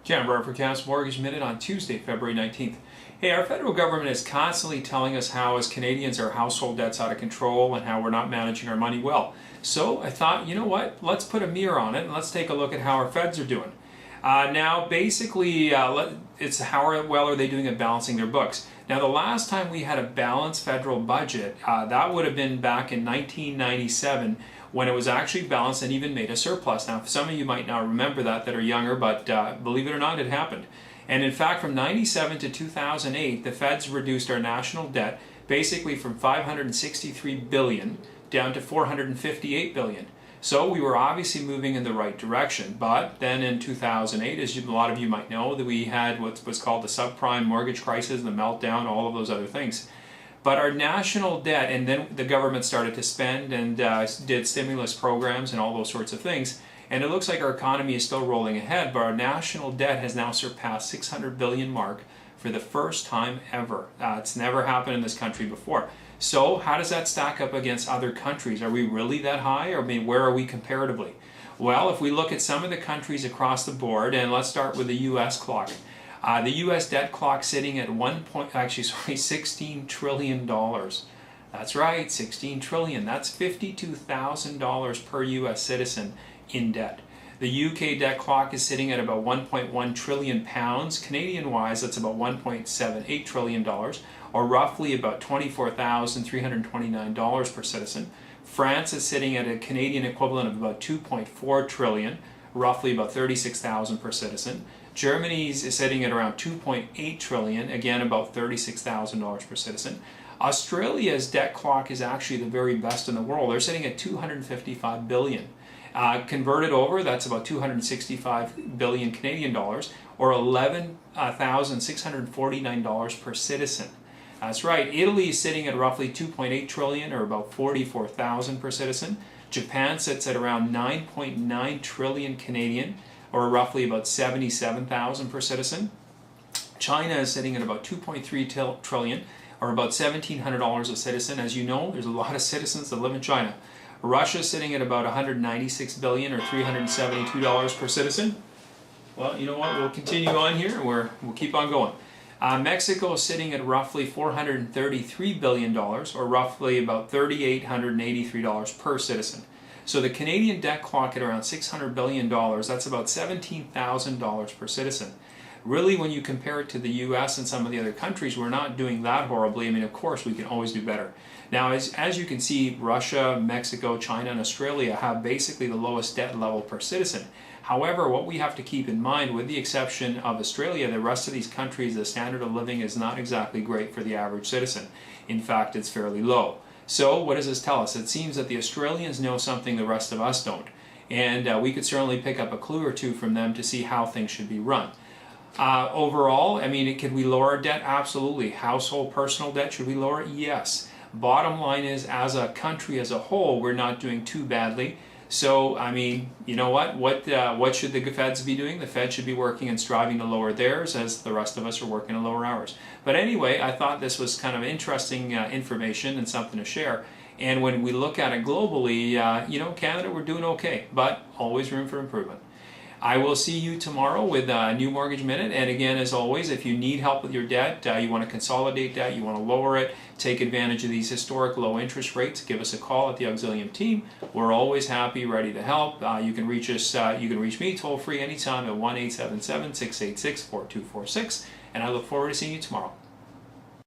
Jan Barr for Cass Mortgage Minute on Tuesday, February 19th. Hey, our federal government is constantly telling us how, as Canadians, our household debt's out of control and how we're not managing our money well. So I thought, you know what, let's put a mirror on it and let's take a look at how our feds are doing. Now, basically, it's how well are they doing at balancing their books. Now, the last time we had a balanced federal budget, that would have been back in 1997, when it was actually balanced and even made a surplus. Now, some of you might not remember that are younger, but believe it or not, it happened. And in fact, from 97 to 2008, the feds reduced our national debt basically from $563 billion down to $458 billion. So we were obviously moving in the right direction. But then in 2008, as a lot of you might know, that we had what was called the subprime mortgage crisis, the meltdown, all of those other things. But our national debt, and then the government started to spend and did stimulus programs and all those sorts of things. And it looks like our economy is still rolling ahead, but our national debt has now surpassed $600 billion mark for the first time ever. It's never happened in this country before. So how does that stack up against other countries? Are we really that high? Or, I mean, where are we comparatively? Well, if we look at some of the countries across the board, and let's start with the U.S. clock. The U.S. debt clock sitting at $16 trillion. That's right, $16 trillion. That's $52,000 per U.S. citizen in debt. The UK debt clock is sitting at about 1.1 trillion pounds. Canadian-wise, that's about $1.78 trillion, or roughly about $24,329 per citizen. France is sitting at a Canadian equivalent of about 2.4 trillion, roughly about $36,000 per citizen. Germany is sitting at around 2.8 trillion, again about $36,000 per citizen. Australia's debt clock is actually the very best in the world. They're sitting at 255 billion. Converted over, that's about 265 billion Canadian dollars, or $11,649 per citizen. That's right. Italy is sitting at roughly 2.8 trillion, or about 44,000 per citizen. Japan sits at around 9.9 trillion Canadian, or roughly about 77,000 per citizen. China is sitting at about 2.3 trillion, or about $1,700 a citizen. As you know, there's a lot of citizens that live in China. Russia is sitting at about 196 billion, or $372 per citizen. Well, you know what? We'll continue on here. We'll keep on going. Mexico is sitting at roughly $433 billion, or roughly about $3,883 per citizen. So the Canadian debt clock at around $600 billion, that's about $17,000 per citizen. Really, when you compare it to the US and some of the other countries, we're not doing that horribly. I mean, of course, we can always do better. Now, as you can see, Russia, Mexico, China, and Australia have basically the lowest debt level per citizen. However, what we have to keep in mind, with the exception of Australia, the rest of these countries, the standard of living is not exactly great for the average citizen. In fact, it's fairly low. So what does this tell us? It seems that the Australians know something the rest of us don't. And we could certainly pick up a clue or two from them to see how things should be run. Overall, I mean, could we lower our debt? Absolutely. Household personal debt, should we lower it? Yes. Bottom line is, as a country as a whole, we're not doing too badly. So, I mean, you know what? What should the feds be doing? The feds should be working and striving to lower theirs, as the rest of us are working to lower ours. But anyway, I thought this was kind of interesting information and something to share. And when we look at it globally, you know, Canada, we're doing okay, but always room for improvement. I will see you tomorrow with a new Mortgage Minute. And again, as always, if you need help with your debt, you want to consolidate debt, you want to lower it, take advantage of these historic low interest rates, give us a call at the Auxilium team. We're always happy, ready to help. You can reach us. You can reach me toll free anytime at 1-877-686-4246. And I look forward to seeing you tomorrow.